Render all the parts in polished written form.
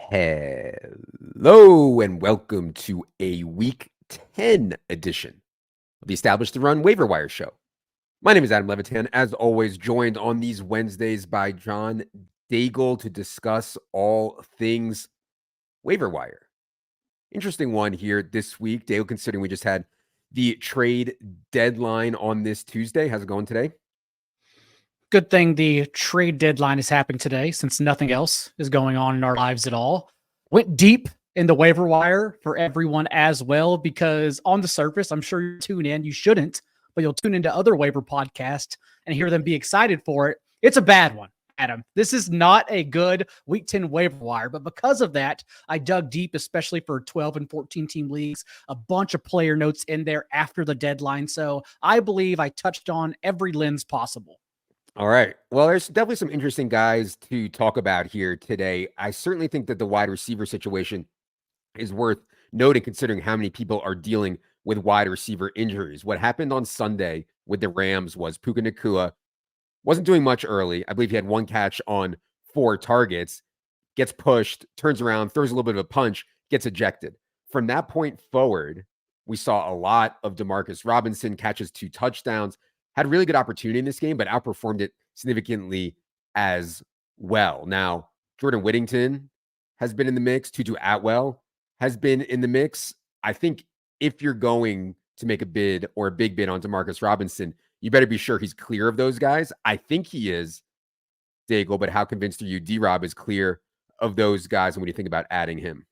Hello and welcome to a Week 10 edition of the Established to Run Waiver Wire Show. My name is Adam Levitan, as always, joined on these Wednesdays by John Daigle to discuss all things waiver wire. Interesting one here this week, Daigle, considering we just had the trade deadline on this Tuesday. How's it going today? Good thing the trade deadline is happening today, since nothing else is going on in our lives at all. Went deep in the waiver wire for everyone as well, because on the surface, I'm sure you tune in. You shouldn't, but you'll tune into other waiver podcasts and hear them be excited for it. It's a bad one, Adam. This is not a good Week 10 waiver wire, but because of that, I dug deep, especially for 12 and 14 team leagues, a bunch of player notes in there after the deadline. So I believe I touched on every lens possible. All right. Well, there's definitely some interesting guys to talk about here today. I certainly think that the wide receiver situation is worth noting, considering how many people are dealing with wide receiver injuries. What happened on Sunday with the Rams was Puka Nacua wasn't doing much early. I believe he had one catch on 4 targets, gets pushed, turns around, throws a little bit of a punch, gets ejected. From that point forward, we saw a lot of Demarcus Robinson catches 2 touchdowns. Had a really good opportunity in this game, but outperformed it significantly as well. Now, Jordan Whittington has been in the mix. Tutu Atwell has been in the mix. I think if you're going to make a bid or a big bid on Demarcus Robinson, you better be sure he's clear of those guys. I think he is, Daigle, but how convinced are you D-Rob is clear of those guys? And what do you think about adding him?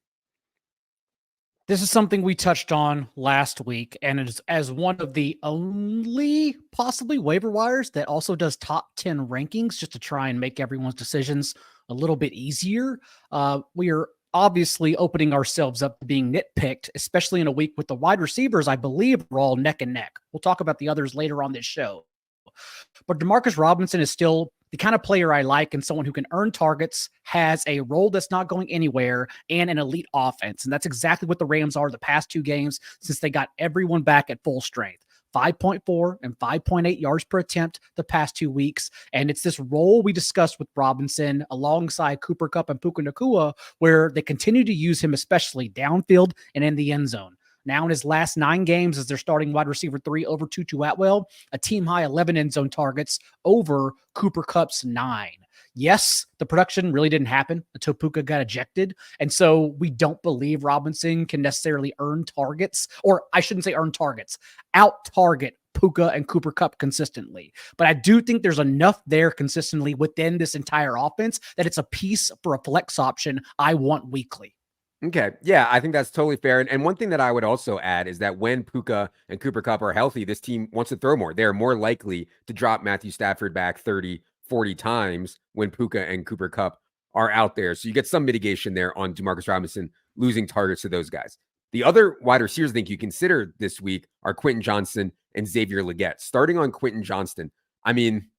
This is something we touched on last week, and it's as one of the only possibly waiver wires that also does top 10 rankings, just to try and make everyone's decisions a little bit easier. We are obviously opening ourselves up to being nitpicked, especially in a week with the wide receivers. I believe we're all neck and neck. We'll talk about the others later on this show. But Demarcus Robinson is still the kind of player I like, and someone who can earn targets, has a role that's not going anywhere, and an elite offense. And that's exactly what the Rams are the past 2 games since they got everyone back at full strength. 5.4 and 5.8 yards per attempt the past 2 weeks. And it's this role we discussed with Robinson alongside Cooper Kupp and Puka Nacua, where they continue to use him, especially downfield and in the end zone. Now in his last 9 games as their starting wide receiver 3 over Tutu Atwell, a team high 11 end zone targets over Cooper Kupp's 9. Yes, the production really didn't happen until Puka got ejected. And so we don't believe Robinson can necessarily earn targets, or I shouldn't say earn targets, out-target Puka and Cooper Kupp consistently. But I do think there's enough there consistently within this entire offense that it's a piece for a flex option I want weekly. Okay. Yeah, I think that's totally fair. And one thing that I would also add is that when Puka and Cooper Kupp are healthy, this team wants to throw more. They're more likely to drop Matthew Stafford back 30, 40 times when Puka and Cooper Kupp are out there. So you get some mitigation there on Demarcus Robinson losing targets to those guys. The other wide receivers I think you consider this week are Quentin Johnston and Xavier Legette. Starting on Quentin Johnston, I mean,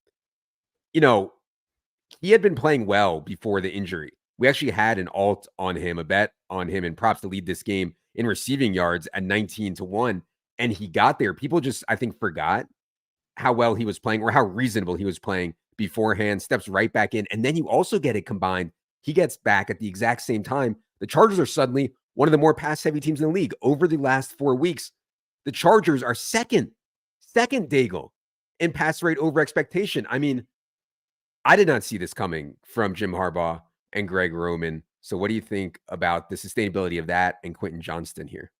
he had been playing well before the injury. We actually had an alt on him, a bet on him, and props to lead this game in receiving yards at 19-1. And he got there. People just, I think, forgot how well he was playing or how reasonable he was playing beforehand, steps right back in. And then you also get it combined. He gets back at the exact same time. The Chargers are suddenly one of the more pass-heavy teams in the league. Over the last 4 weeks, the Chargers are second Daigle in pass rate over expectation. I mean, I did not see this coming from Jim Harbaugh and Greg Roman. So what do you think about the sustainability of that and Quentin Johnston here?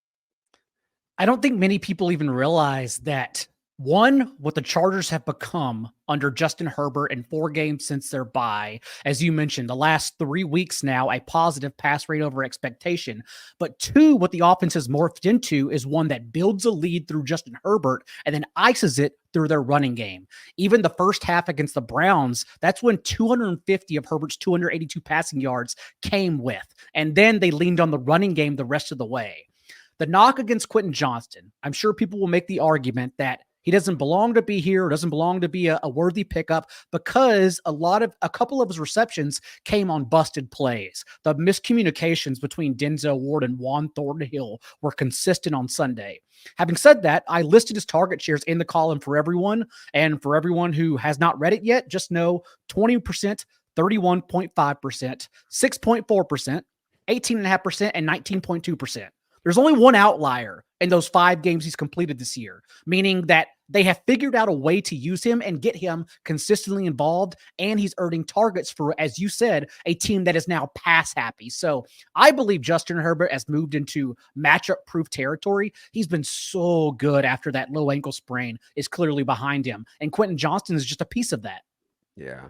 I don't think many people even realize that, one, what the Chargers have become under Justin Herbert in 4 games since their bye. As you mentioned, the last 3 weeks now, a positive pass rate over expectation. But 2, what the offense has morphed into is one that builds a lead through Justin Herbert and then ices it through their running game. Even the first half against the Browns, that's when 250 of Herbert's 282 passing yards came with. And then they leaned on the running game the rest of the way. The knock against Quentin Johnston, I'm sure people will make the argument that he doesn't belong to be here, doesn't belong to be a worthy pickup, because a couple of his receptions came on busted plays. The miscommunications between Denzel Ward and Juan Thornhill were consistent on Sunday. Having said that, I listed his target shares in the column for everyone. And for everyone who has not read it yet, just know 20%, 31.5%, 6.4%, 18.5% and 19.2%. There's only one outlier in those 5 games he's completed this year, meaning that they have figured out a way to use him and get him consistently involved, and he's earning targets for, as you said, a team that is now pass happy. So I believe Justin Herbert has moved into matchup-proof territory. He's been so good after that low ankle sprain is clearly behind him, and Quentin Johnston is just a piece of that. Yeah.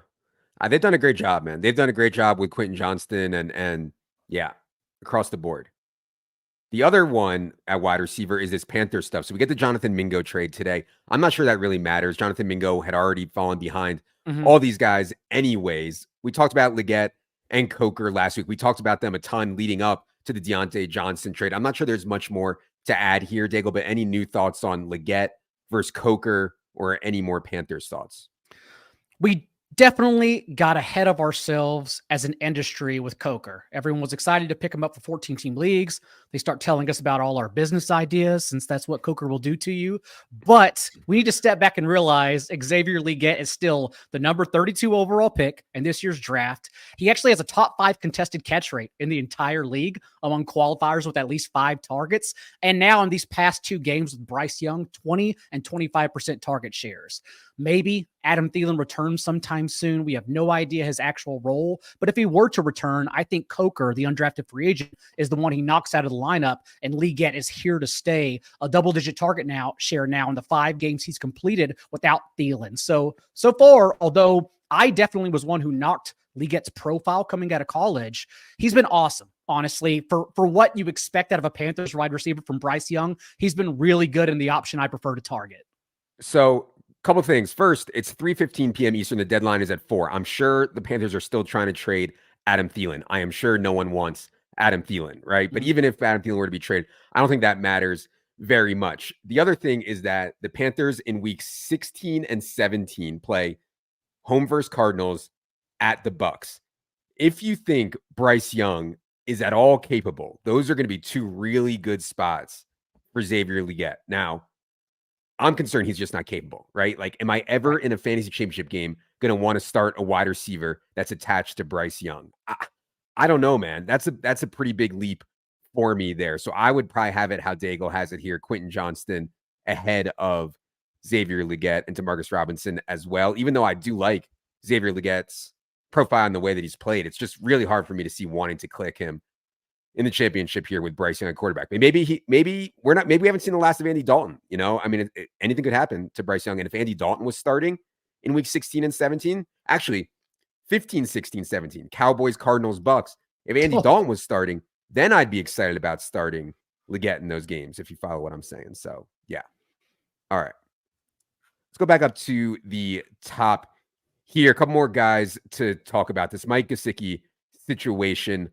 They've done a great job, man. They've done a great job with Quentin Johnston and yeah, across the board. The other one at wide receiver is this Panther stuff. So we get the Jonathan Mingo trade today. I'm not sure that really matters. Jonathan Mingo had already fallen behind all these guys anyways. We talked about Leggett and Coker last week. We talked about them a ton leading up to the Deontay Johnson trade. I'm not sure there's much more to add here, Daigle, but any new thoughts on Leggett versus Coker or any more Panthers thoughts? We definitely got ahead of ourselves as an industry with Coker. Everyone was excited to pick him up for 14-team leagues. They start telling us about all our business ideas, since that's what Coker will do to you. But we need to step back and realize Xavier Leggett is still the number 32 overall pick in this year's draft. He actually has a top 5 contested catch rate in the entire league among qualifiers with at least 5 targets. And now in these past 2 games with Bryce Young, 20 and 25% target shares. Maybe Adam Thielen returns sometime soon. We have no idea his actual role. But if he were to return, I think Coker, the undrafted free agent, is the one he knocks out of the lineup. And Leggett is here to stay. A double-digit target share now in the 5 games he's completed without Thielen. So far, although I definitely was one who knocked Leggett's profile coming out of college, he's been awesome. Honestly, for what you expect out of a Panthers wide receiver from Bryce Young, he's been really good in the option I prefer to target. So couple things. First, it's 3:15 p.m. Eastern. The deadline is at 4. I'm sure the Panthers are still trying to trade Adam Thielen. I am sure no one wants Adam Thielen, right? But even if Adam Thielen were to be traded, I don't think that matters very much. The other thing is that the Panthers in weeks 16 and 17 play home versus Cardinals at the Bucks. If you think Bryce Young is at all capable, those are going to be 2 really good spots for Xavier Leggett. Now, I'm concerned he's just not capable, right? Like, am I ever in a fantasy championship game going to want to start a wide receiver that's attached to Bryce Young? I don't know, man. That's a pretty big leap for me there. So I would probably have it how Daigle has it here. Quentin Johnston ahead of Xavier Leggett and Demarcus Robinson as well. Even though I do like Xavier Leggett's profile and the way that he's played, it's just really hard for me to see wanting to click him in the championship here with Bryce Young at quarterback. Maybe we haven't seen the last of Andy Dalton. You know, I mean, anything could happen to Bryce Young. And if Andy Dalton was starting in week 16 and 17, actually 15, 16, 17, Cowboys, Cardinals, Bucks. If Andy Dalton was starting, then I'd be excited about starting Leggett in those games, if you follow what I'm saying. So yeah. All right. Let's go back up to the top here. A couple more guys to talk about this Mike Gesicki situation.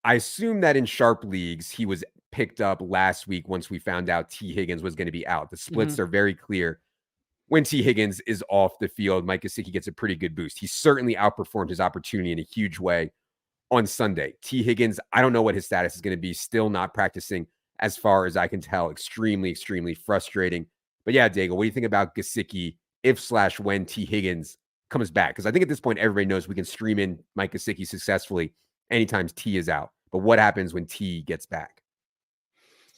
I assume that in sharp leagues, he was picked up last week once we found out T. Higgins was going to be out. The splits are very clear. When T. Higgins is off the field, Mike Gesicki gets a pretty good boost. He certainly outperformed his opportunity in a huge way on Sunday. T. Higgins, I don't know what his status is going to be. Still not practicing as far as I can tell. Extremely, extremely frustrating. But yeah, Daigle, what do you think about Gesicki if/when T. Higgins comes back? Because I think at this point, everybody knows we can stream in Mike Gesicki successfully anytime T is out. But what happens when T gets back?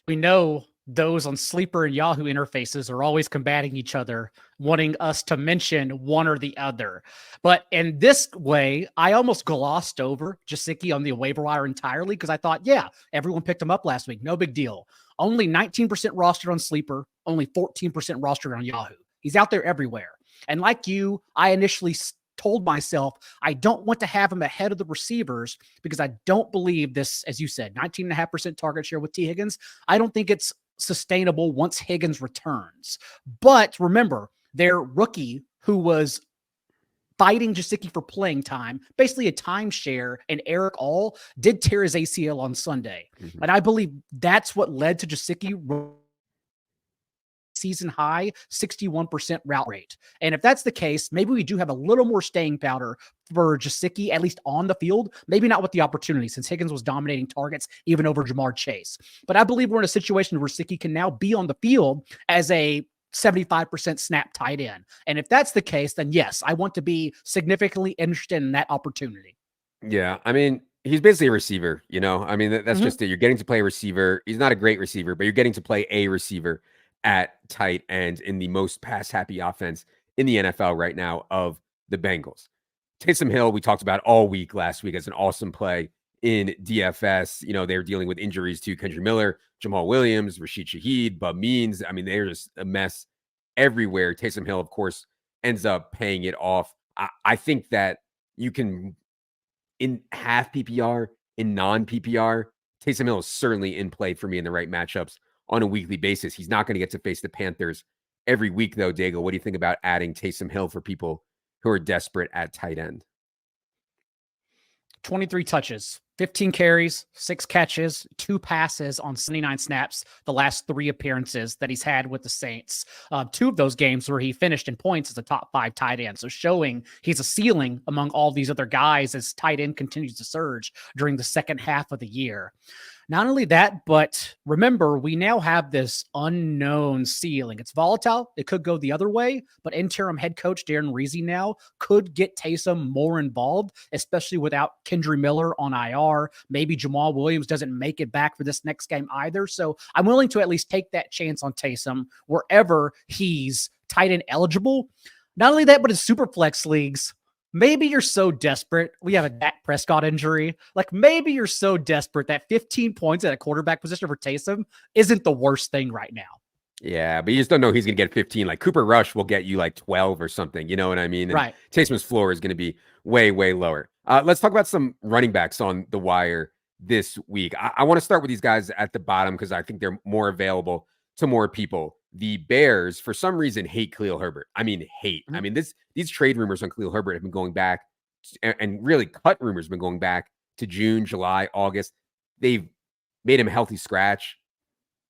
We know those on Sleeper and Yahoo interfaces are always combating each other, wanting us to mention one or the other. But in this way, I almost glossed over Gesicki on the waiver wire entirely because I thought, yeah, everyone picked him up last week. No big deal. Only 19% rostered on Sleeper, only 14% rostered on Yahoo. He's out there everywhere. And like you, I initially told myself I don't want to have him ahead of the receivers because I don't believe this, as you said, 19.5% target share with T. Higgins. I don't think it's sustainable once Higgins returns. But remember, their rookie who was fighting Gesicki for playing time, basically a timeshare, and Eric All did tear his ACL on Sunday. And I believe that's what led to Gesicki season high 61% route rate. And if that's the case, maybe we do have a little more staying powder for Gesicki, at least on the field. Maybe not with the opportunity, since Higgins was dominating targets even over Jamar Chase. But I believe we're in a situation where Gesicki can now be on the field as a 75% snap tight end. And if that's the case, then yes, I want to be significantly interested in that opportunity. Yeah, I mean, He's basically a receiver, you know? I mean, that's Mhm. just it. You're getting to play a receiver. He's not a great receiver, but you're getting to play a receiver at tight end in the most pass-happy offense in the NFL right now of the Bengals. Taysom Hill, we talked about all week last week as an awesome play in DFS. You know, they're dealing with injuries to Kendra Miller, Jamal Williams, Rashid Shaheed, Bub Means. I mean, they're just a mess everywhere. Taysom Hill, of course, ends up paying it off. I think that you can, in half PPR, in non PPR, Taysom Hill is certainly in play for me in the right matchups on a weekly basis. He's not going to get to face the Panthers every week, though. Daigle, what do you think about adding Taysom Hill for people who are desperate at tight end? 23 touches, 15 carries, 6 catches, 2 passes on 79 snaps, the last 3 appearances that he's had with the Saints. 2 of those games where he finished in points as a top 5 tight end. So showing he's a ceiling among all these other guys as tight end continues to surge during the second half of the year. Not only that, but remember, we now have this unknown ceiling. It's volatile. It could go the other way, but interim head coach Darren Reese now could get Taysom more involved, especially without Kendra Miller on IR. Maybe Jamal Williams doesn't make it back for this next game either. So I'm willing to at least take that chance on Taysom wherever he's tight end eligible. Not only that, but in super flex leagues, maybe you're so desperate. We have a Dak Prescott injury. Like maybe you're so desperate that 15 points at a quarterback position for Taysom isn't the worst thing right now. Yeah, but you just don't know he's going to get 15. Like Cooper Rush will get you like 12 or something. You know what I mean? And Right. Taysom's floor is going to be way, way lower. Let's talk about some running backs on the wire this week. I want to start with these guys at the bottom because I think they're more available to more people. The Bears, for some reason, hate Khalil Herbert. I mean, hate. I mean, these trade rumors on Khalil Herbert have been going back, and really cut rumors have been going back to June, July, August. They've made him a healthy scratch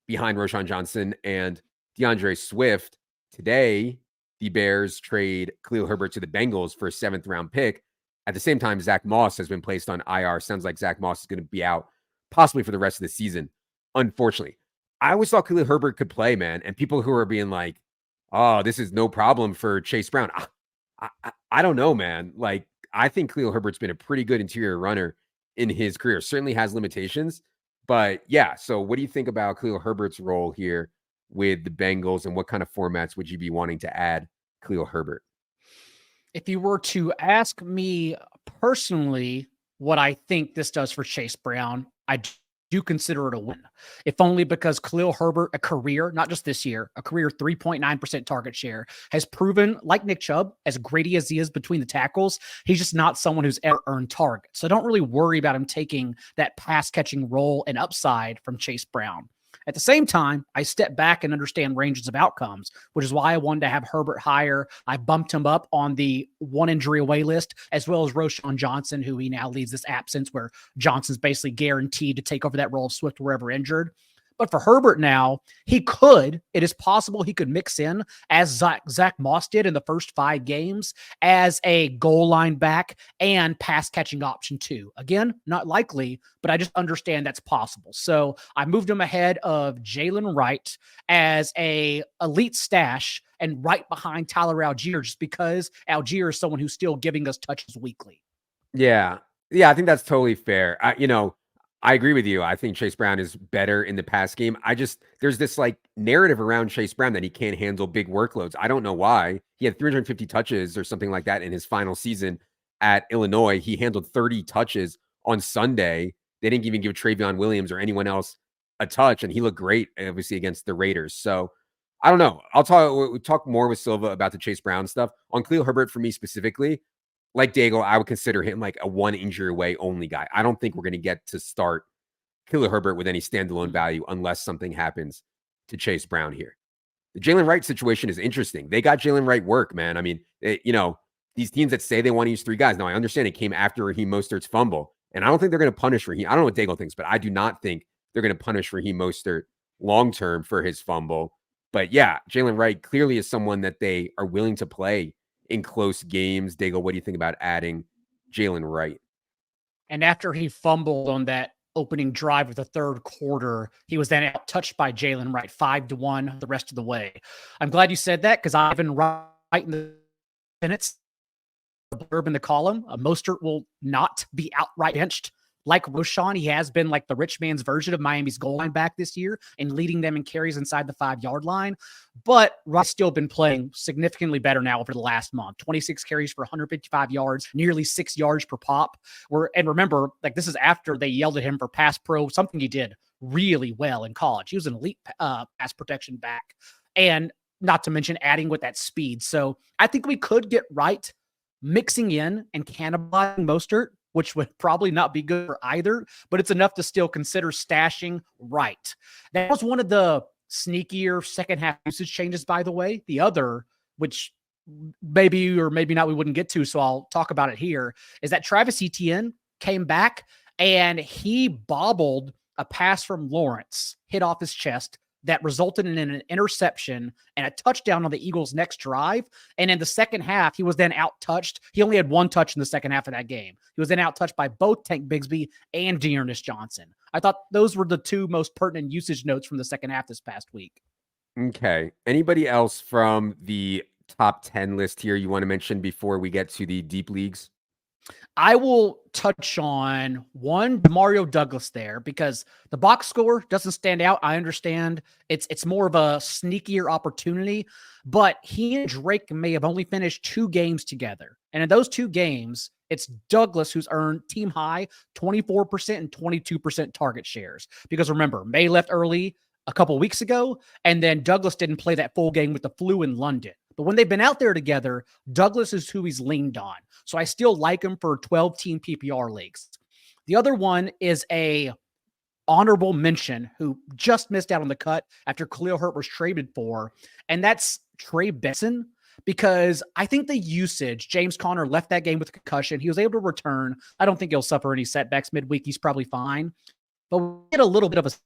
behind Roschon Johnson and DeAndre Swift. Today, the Bears trade Khalil Herbert to the Bengals for a 7th-round pick. At the same time, Zach Moss has been placed on IR. Sounds like Zach Moss is going to be out possibly for the rest of the season, unfortunately. I always thought Khalil Herbert could play, man. And people who are being like, oh, this is no problem for Chase Brown. I don't know, man. Like, I think Khalil Herbert's been a pretty good interior runner in his career. Certainly has limitations. But yeah, so what do you think about Khalil Herbert's role here with the Bengals, and what kind of formats would you be wanting to add Khalil Herbert? If you were to ask me personally what I think this does for Chase Brown, I do consider it a win, if only because Khalil Herbert, a career, not just this year, a career 3.9% target share, has proven, like Nick Chubb, as great as he is between the tackles, he's just not someone who's ever earned targets. So don't really worry about him taking that pass catching role and upside from Chase Brown. At the same time, I step back and understand ranges of outcomes, which is why I wanted to have Herbert higher. I bumped him up on the 1 injury away list, as well as Roschon Johnson, who he now leaves this absence where Johnson's basically guaranteed to take over that role of Swift wherever injured. But for Herbert now, it is possible he could mix in, as Zach Moss did in the first 5 games, as a goal line back and pass catching option too. Again, not likely, but I just understand that's possible. So I moved him ahead of Jaylen Wright as a elite stash and right behind Tyler Algier, just because Algier is someone who's still giving us touches weekly. Yeah. Yeah, I think that's totally fair. I agree with you. I think Chase Brown is better in the pass game. There's this like narrative around Chase Brown that he can't handle big workloads. I don't know why. He had 350 touches or something like that in his final season at Illinois. He handled 30 touches on Sunday. They didn't even give Travion Williams or anyone else a touch, and he looked great, obviously, against the Raiders. So I don't know. We'll talk more with Silva about the Chase Brown stuff. On Khalil Herbert, for me specifically, like Daigle, I would consider him like a 1 injury away only guy. I don't think we're going to get to start Khalil Herbert with any standalone value unless something happens to Chase Brown here. The Jaylen Wright situation is interesting. They got Jaylen Wright work, man. I mean, these teams that say they want to use 3 guys. Now, I understand it came after Raheem Mostert's fumble, and I don't think they're going to punish Raheem. I don't know what Daigle thinks, but I do not think they're going to punish Raheem Mostert long-term for his fumble. But yeah, Jaylen Wright clearly is someone that they are willing to play in close games. Daigle, what do you think about adding Jaylen Wright? And after he fumbled on that opening drive of the third quarter, he was then out touched by Jaylen Wright 5-1 the rest of the way. I'm glad you said that, because I've been right in the minutes blurb in the column. Mostert will not be outright benched like Roschon, he has been like the rich man's version of Miami's goal line back this year and leading them in carries inside the 5-yard line. But Rod's still been playing significantly better now over the last month. 26 carries for 155 yards, nearly 6 yards per pop. And remember, like this is after they yelled at him for pass pro, something he did really well in college. He was an elite pass protection back. And not to mention adding with that speed. So I think we could get right mixing in and cannibalizing Mostert, which would probably not be good for either, but it's enough to still consider stashing right. That was one of the sneakier second half usage changes, by the way. The other, which maybe or maybe not we wouldn't get to, so I'll talk about it here, is that Travis Etienne came back and he bobbled a pass from Lawrence, hit off his chest, that resulted in an interception and a touchdown on the Eagles' next drive. And in the second half, he was then out-touched. He only had one touch in the second half of that game. He was then out-touched by both Tank Bigsby and Dearness Johnson. I thought those were the two most pertinent usage notes from the second half this past week. Okay. Anybody else from the top 10 list here you want to mention before we get to the deep leagues? I will touch on one, Demario Douglas there, because the box score doesn't stand out. I understand it's more of a sneakier opportunity, but he and Drake may have only finished 2 games together. And in those 2 games, it's Douglas who's earned team high 24% and 22% target shares. Because remember, May left early a couple weeks ago, and then Douglas didn't play that full game with the flu in London. But when they've been out there together, Douglas is who he's leaned on. So I still like him for 12-team PPR leagues. The other one is a honorable mention who just missed out on the cut after Khalil Herbert was traded for, and that's Trey Benson, because I think the usage, James Conner left that game with a concussion. He was able to return. I don't think he'll suffer any setbacks midweek. He's probably fine. But we get a little bit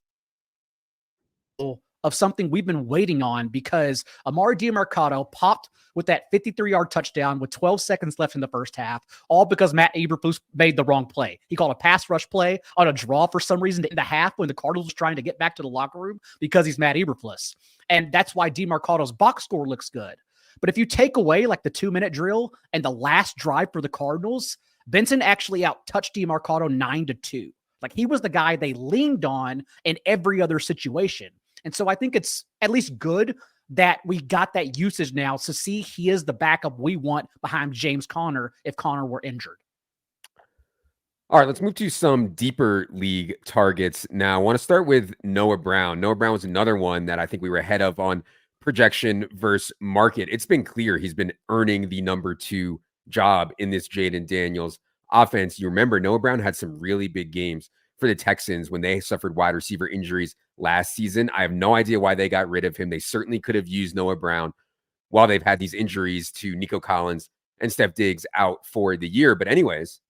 of something we've been waiting on, because Amari Demarcado popped with that 53-yard touchdown with 12 seconds left in the first half, all because Matt Eberflus made the wrong play. He called a pass rush play on a draw for some reason in the half when the Cardinals was trying to get back to the locker room because he's Matt Eberflus. And that's why Demarcado's box score looks good. But if you take away like the 2-minute drill and the last drive for the Cardinals, Benson actually out-touched Demarcado 9-2. Like he was the guy they leaned on in every other situation. And so I think it's at least good that we got that usage now to see he is the backup we want behind James Conner if Conner were injured. All right, let's move to some deeper league targets now. I want to start with Noah Brown. Noah Brown was another one that I think we were ahead of on projection versus market. It's been clear he's been earning the number 2 job in this Jayden Daniels offense. You remember Noah Brown had some really big games for the Texans when they suffered wide receiver injuries last season. I have no idea why they got rid of him. They certainly could have used Noah Brown while they've had these injuries to Nico Collins and Steph Diggs out for the year. But anyways,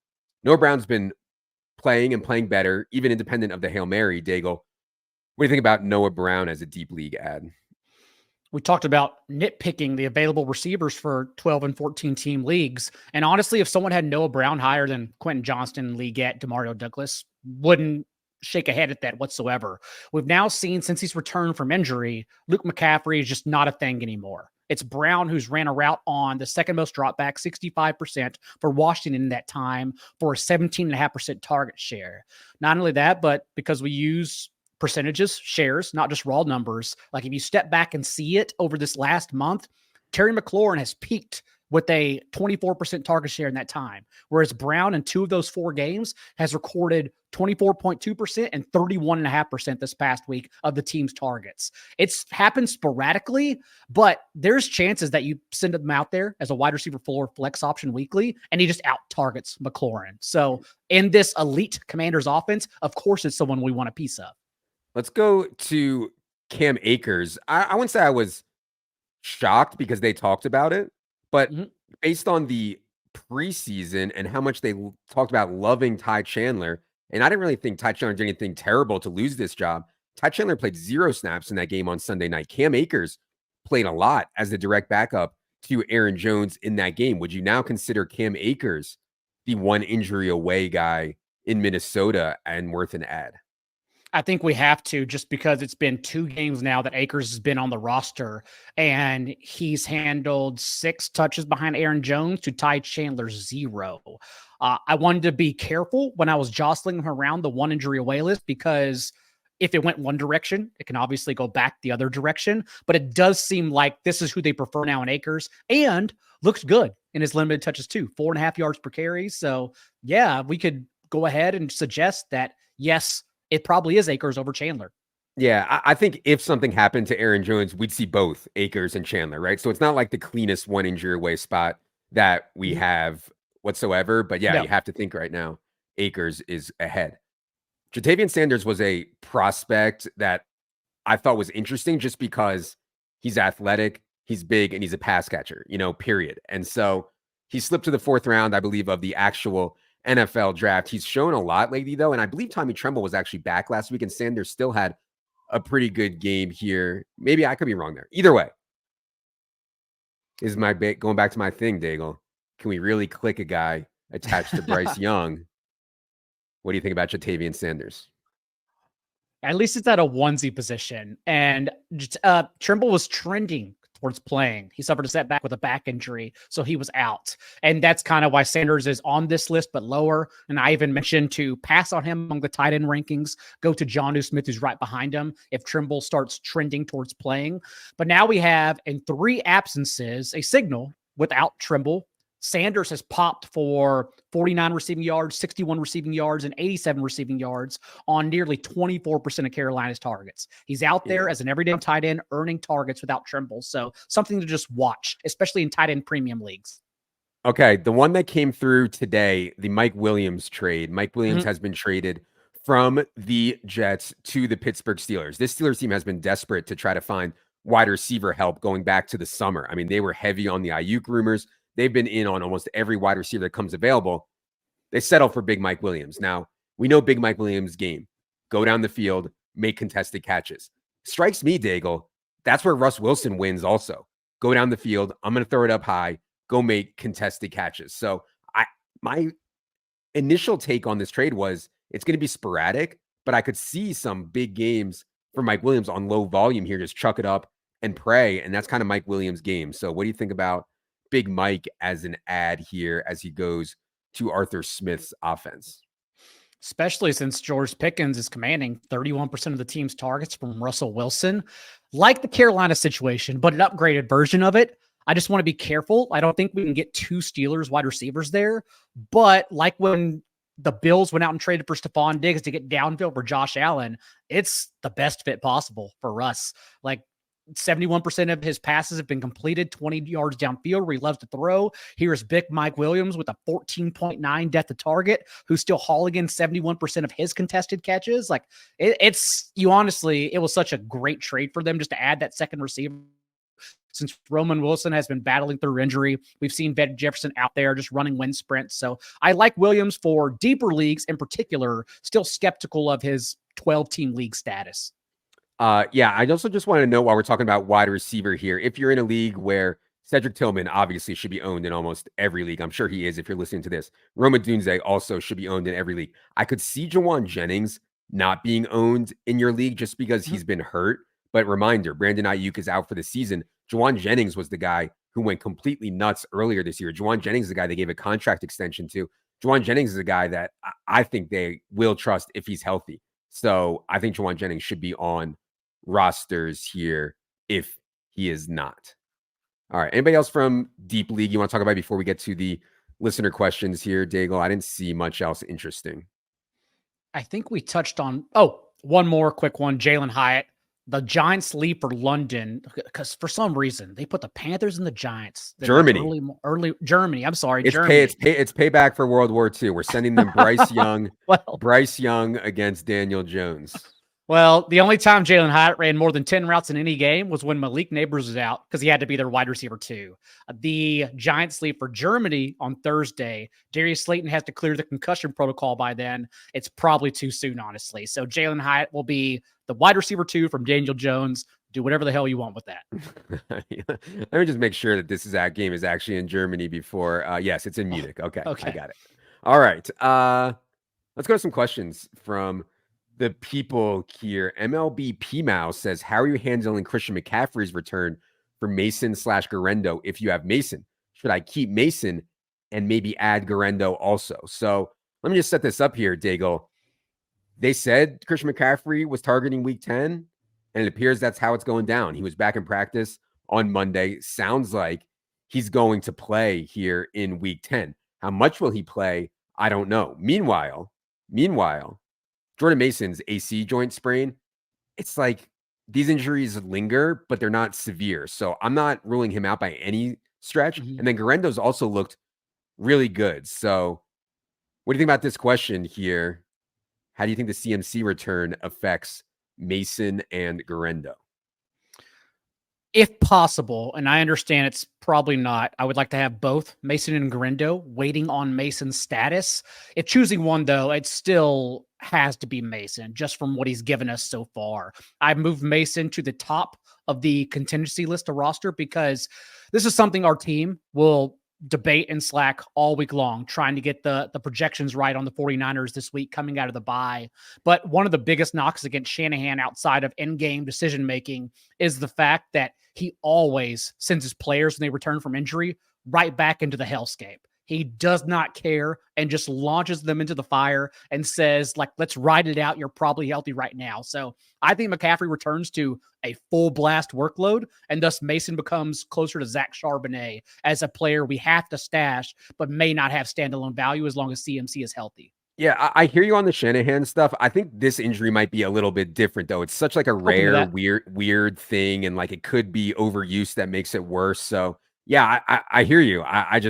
Noah Brown's been playing and playing better, even independent of the Hail Mary. Daigle, what do you think about Noah Brown as a deep league ad? We talked about nitpicking the available receivers for 12 and 14 team leagues. And honestly, if someone had Noah Brown higher than Quentin Johnston, Lee Gett, Demario Douglas, wouldn't shake a head at that whatsoever. We've now seen, since he's returned from injury, Luke McCaffrey is just not a thing anymore. It's Brown who's ran a route on the second most dropback, 65% for Washington in that time, for a 17.5% target share. Not only that, but because we use percentages, shares, not just raw numbers. Like if you step back and see it over this last month, Terry McLaurin has peaked with a 24% target share in that time, whereas Brown in 2 of those 4 games has recorded 24.2% and 31.5% this past week of the team's targets. It's happened sporadically, but there's chances that you send them out there as a wide receiver floor flex option weekly, and he just out targets McLaurin. So in this elite Commanders offense, of course, it's someone we want a piece of. Let's go to Cam Akers. I wouldn't say I was shocked because they talked about it, but based on the preseason and how much they talked about loving Ty Chandler, and I didn't really think Ty Chandler did anything terrible to lose this job. Ty Chandler played 0 snaps in that game on Sunday night. Cam Akers played a lot as the direct backup to Aaron Jones in that game. Would you now consider Cam Akers the one injury away guy in Minnesota and worth an ad? I think we have to, just because it's been 2 games now that Akers has been on the roster, and he's handled 6 touches behind Aaron Jones to Ty Chandler's 0. I wanted to be careful when I was jostling him around the 1 injury away list, because if it went one direction, it can obviously go back the other direction. But it does seem like this is who they prefer now in Akers, and looks good in his limited touches too, 4.5 yards per carry. So yeah, we could go ahead and suggest that, yes, it probably is Akers over Chandler. Yeah, I think if something happened to Aaron Jones, we'd see both Akers and Chandler, right? So it's not like the cleanest 1 injury away spot that we have whatsoever. But yeah, No. you have to think right now, Akers is ahead. Jatavian Sanders was a prospect that I thought was interesting just because he's athletic, he's big, and he's a pass catcher, period. And so he slipped to the 4th round, I believe, of the actual NFL draft. He's shown a lot lately, though. And I believe Tommy Tremble was actually back last week, and Sanders still had a pretty good game here. Maybe I could be wrong there. Either way, is my going back to my thing, Daigle. Can we really click a guy attached to Bryce Young? What do you think about Jatavian Sanders? At least it's at a onesie position. And Trimble was trending towards playing. He suffered a setback with a back injury, so he was out. And that's kind of why Sanders is on this list, but lower. And I even mentioned to pass on him among the tight end rankings, go to Jonnu Smith, who's right behind him, if Trimble starts trending towards playing. But now we have, in 3 absences, a signal without Trimble. Sanders has popped for 49 receiving yards, 61 receiving yards, and 87 receiving yards on nearly 24% of Carolina's targets. He's out there as an everyday tight end, earning targets without Trimble. So something to just watch, especially in tight end premium leagues. Okay, the one that came through today, the Mike Williams trade. Mike Williams has been traded from the Jets to the Pittsburgh Steelers. This Steelers team has been desperate to try to find wide receiver help going back to the summer. I mean, they were heavy on the Ayuk rumors. They've been in on almost every wide receiver that comes available. They settle for Big Mike Williams. Now, we know Big Mike Williams' game. Go down the field, make contested catches. Strikes me, Daigle, that's where Russ Wilson wins also. Go down the field. I'm going to throw it up high. Go make contested catches. So my initial take on this trade was it's going to be sporadic, but I could see some big games for Mike Williams on low volume here. Just chuck it up and pray. And that's kind of Mike Williams' game. So what do you think about Big Mike as an ad here as he goes to Arthur Smith's offense? Especially since George Pickens is commanding 31% of the team's targets from Russell Wilson. Like the Carolina situation, but an upgraded version of it. I just want to be careful. I don't think we can get 2 Steelers wide receivers there. But like when the Bills went out and traded for Stephon Diggs to get downfield for Josh Allen, it's the best fit possible for Russ. Like, 71% of his passes have been completed 20 yards downfield where he loves to throw. Here's Big Mike Williams with a 14.9 depth of target, who's still hauling in 71% of his contested catches. Like, it was such a great trade for them just to add that second receiver. Since Roman Wilson has been battling through injury, we've seen Van Jefferson out there just running wind sprints. So I like Williams for deeper leagues in particular, still skeptical of his 12-team league status. Yeah, I also just want to know while we're talking about wide receiver here, if you're in a league where Cedric Tillman obviously should be owned in almost every league. I'm sure he is if you're listening to this. Roma Dunze also should be owned in every league. I could see Jawan Jennings not being owned in your league just because he's been hurt. But reminder, Brandon Ayuk is out for the season. Jawan Jennings was the guy who went completely nuts earlier this year. Jawan Jennings is the guy they gave a contract extension to. Jawan Jennings is a guy that I think they will trust if he's healthy. So I think Jawan Jennings should be on rosters here if he is not. All right. Anybody else from Deep League you want to talk about before we get to the listener questions here, Daigle? I didn't see much else interesting. I think we touched on, one more quick one. Jalen Hyatt. The Giants leave for London because for some reason they put the Panthers and the Giants. Germany. Early Germany. I'm sorry. It's Germany. It's payback for World War II. We're sending them Bryce Young. Bryce Young against Daniel Jones. Well, the only time Jalen Hyatt ran more than 10 routes in any game was when Malik Neighbors was out because he had to be their wide receiver too. The Giants leave for Germany on Thursday. Darius Slayton has to clear the concussion protocol by then. It's probably too soon, honestly. So Jalen Hyatt will be the wide receiver 2 from Daniel Jones. Do whatever the hell you want with that. Let me just make sure that that game is actually in Germany before. Yes, it's in Munich. Okay. I got it. All right. Let's go to some questions from the people here. MLB P Mouse says, how are you handling Christian McCaffrey's return for Mason / Garendo if you have Mason? Should I keep Mason and maybe add Garendo also? So let me just set this up here, Daigle. They said Christian McCaffrey was targeting week 10, and it appears that's how it's going down. He was back in practice on Monday. Sounds like he's going to play here in week 10. How much will he play? I don't know. Meanwhile, Jordan Mason's AC joint sprain, it's like these injuries linger, but they're not severe. So I'm not ruling him out by any stretch. And then Garendo's also looked really good. So what do you think about this question here? How do you think the CMC return affects Mason and Garendo? If possible, and I understand it's probably not, I would like to have both Mason and Garendo, waiting on Mason's status. If choosing one, though, it still has to be Mason, just from what he's given us so far. I've moved Mason to the top of the contingency list of roster because this is something our team will debate in Slack all week long, trying to get the projections right on the 49ers this week coming out of the bye. But one of the biggest knocks against Shanahan outside of in-game decision-making is the fact that he always sends his players when they return from injury right back into the hellscape. He does not care and just launches them into the fire and says, like, let's ride it out. You're probably healthy right now. So I think McCaffrey returns to a full blast workload, and thus Mason becomes closer to Zach Charbonnet as a player we have to stash, but may not have standalone value as long as CMC is healthy. Yeah, I hear you on the Shanahan stuff. I think this injury might be a little bit different, though. It's such like a rare, weird thing, and like it could be overuse that makes it worse. So yeah, I hear you. I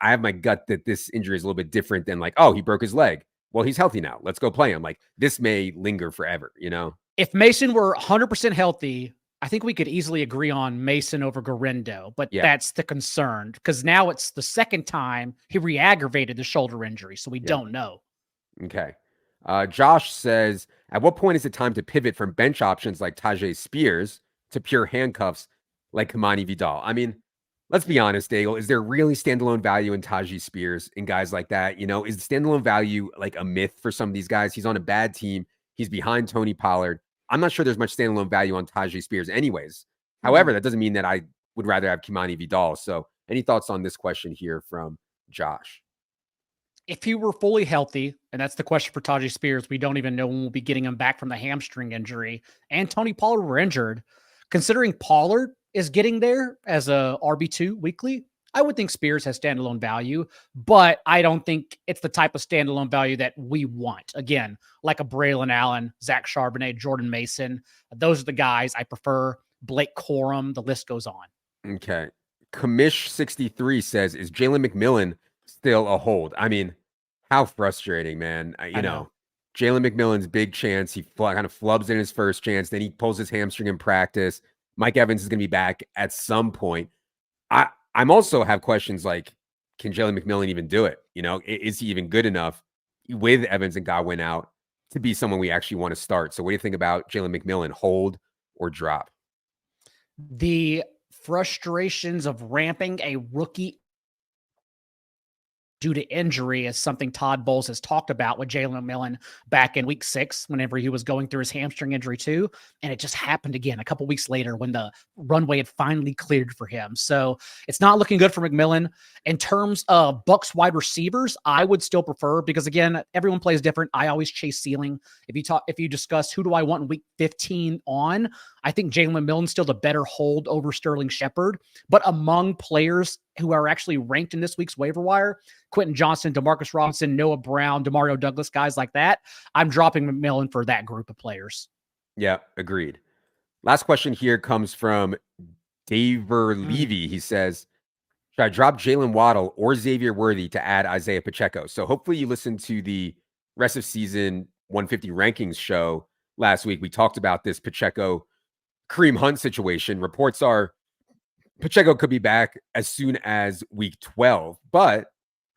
have my gut that this injury is a little bit different than like, oh, he broke his leg. Well, he's healthy now. Let's go play him. Like this may linger forever, you know? If Mason were 100% healthy, I think we could easily agree on Mason over Garendo, but that's the concern because now it's the second time he re-aggravated the shoulder injury, so we don't know. Okay. Josh says, at what point is it time to pivot from bench options like Tajay Spears to pure handcuffs like Kamani Vidal? I mean, let's be honest, Daigle. Is there really standalone value in Tajay Spears and guys like that? You know, is the standalone value like a myth for some of these guys? He's on a bad team. He's behind Tony Pollard. I'm not sure there's much standalone value on Tajay Spears anyways. However, that doesn't mean that I would rather have Kimani Vidal. So any thoughts on this question here from Josh? If he were fully healthy, and that's the question for Tajay Spears, we don't even know when we'll be getting him back from the hamstring injury, and Tony Pollard were injured, considering Pollard is getting there as a RB2 weekly, I would think Spears has standalone value, but I don't think it's the type of standalone value that we want. Again, like a Braylon Allen, Zach Charbonnet, Jordan Mason. Those are the guys I prefer. Blake Corum, the list goes on. Okay. Commish63 says, is Jalen McMillan still a hold? I mean, how frustrating, man. You know. Jalen McMillan's big chance. He kind of flubs in his first chance. Then he pulls his hamstring in practice. Mike Evans is going to be back at some point. I'm also have questions like, can Jalen McMillan even do it? You know, is he even good enough with Evans and Godwin out to be someone we actually want to start? So what do you think about Jalen McMillan, hold or drop? The frustrations of ramping a rookie due to injury is something Todd Bowles has talked about with Jalen McMillan back in week 6, whenever he was going through his hamstring injury too. And it just happened again a couple weeks later when the runway had finally cleared for him. So it's not looking good for McMillan. In terms of Bucs wide receivers, I would still prefer, because again, everyone plays different. I always chase ceiling. If you discuss who do I want in week 15 on, I think Jalen McMillan's still the better hold over Sterling Shepard. But among players who are actually ranked in this week's waiver wire, Quentin Johnson, Demarcus Robinson, Noah Brown, Demario Douglas, guys like that, I'm dropping McMillan for that group of players. Yeah, agreed. Last question here comes from Daver Levy. He says, should I drop Jalen Waddle or Xavier Worthy to add Isaiah Pacheco? So hopefully you listened to the rest of season 150 rankings show last week. We talked about this Pacheco Kareem Hunt situation. Reports are Pacheco could be back as soon as week 12, but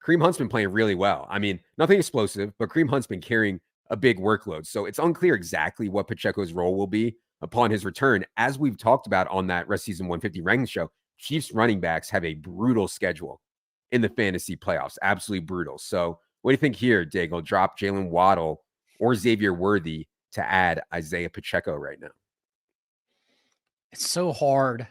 Kareem Hunt's been playing really well. I mean, nothing explosive, but Kareem Hunt's been carrying a big workload. So it's unclear exactly what Pacheco's role will be upon his return. As we've talked about on that rest season 150 ranking show, Chiefs running backs have a brutal schedule in the fantasy playoffs. Absolutely brutal. So what do you think here, Daigle? Drop Jalen Waddle or Xavier Worthy to add Isaiah Pacheco right now? It's so hard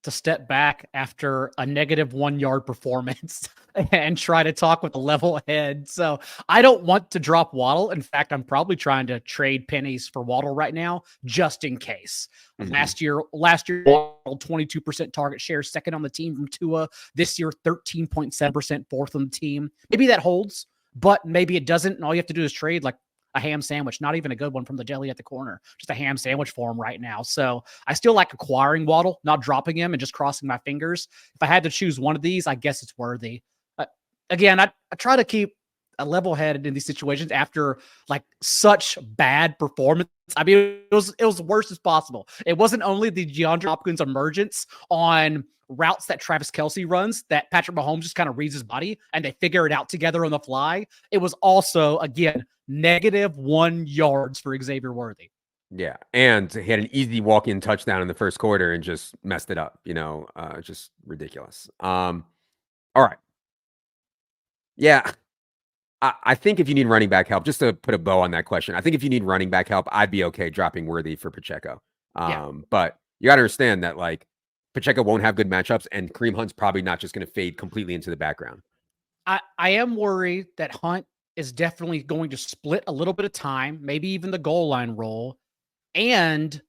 to step back after a negative 1 yard performance and try to talk with a level head. So I don't want to drop Waddle. In fact, I'm probably trying to trade pennies for Waddle right now, just in case. Mhm. Last year, Waddle 22% target share, second on the team from Tua. This year, 13.7%, fourth on the team. Maybe that holds, but maybe it doesn't. And all you have to do is trade like a ham sandwich, not even a good one from the deli at the corner, just a ham sandwich for him right now. So I still like acquiring Waddle, not dropping him and just crossing my fingers. If I had to choose one of these, I guess it's Worthy. Again, I try to keep a level headed in these situations after like such bad performance. I mean, it was the worst as possible. It wasn't only the DeAndre Hopkins emergence on routes that Travis Kelce runs that Patrick Mahomes just kind of reads his body and they figure it out together on the fly. It was also, again, negative 1 yards for Xavier Worthy. Yeah. And he had an easy walk-in touchdown in the first quarter and just messed it up, just ridiculous. All right. Yeah. I think if you need running back help, just to put a bow on that question, I think if you need running back help, I'd be okay dropping Worthy for Pacheco. But you got to understand that like Pacheco won't have good matchups and Kareem Hunt's probably not just going to fade completely into the background. I am worried that Hunt is definitely going to split a little bit of time, maybe even the goal line role. And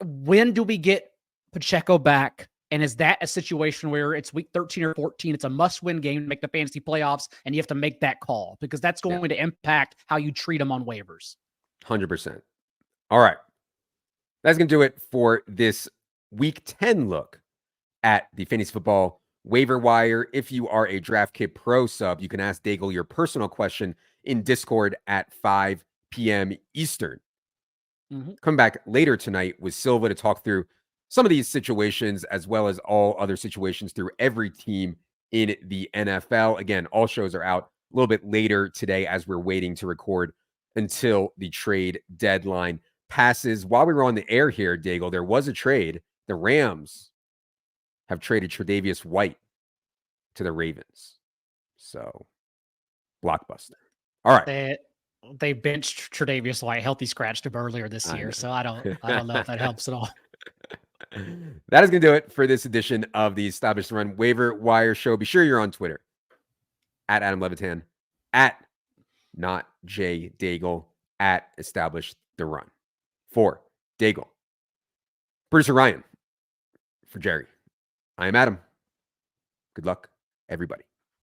when do we get Pacheco back? And is that a situation where it's week 13 or 14? It's a must-win game to make the fantasy playoffs, and you have to make that call because that's going to impact how you treat them on waivers. 100%. All right. That's going to do it for this week 10 look at the fantasy football waiver wire. If you are a DraftKit Pro sub, you can ask Daigle your personal question in Discord at 5 p.m. Eastern. Come back later tonight with Silva to talk through some of these situations as well as all other situations through every team in the NFL. Again, all shows are out a little bit later today as we're waiting to record until the trade deadline passes. While we were on the air here, Daigle, there was a trade. The Rams have traded Tre'Davious White to the Ravens. So, blockbuster. All right. They benched Tre'Davious White, healthy scratched him earlier this year, so I don't know if that helps at all. That is going to do it for this edition of the Established Run Waiver Wire Show. Be sure you're on Twitter at Adam Levitan, at Not J Daigle, at Established the Run. For Daigle, producer Ryan, for Jerry, I am Adam. Good luck, everybody.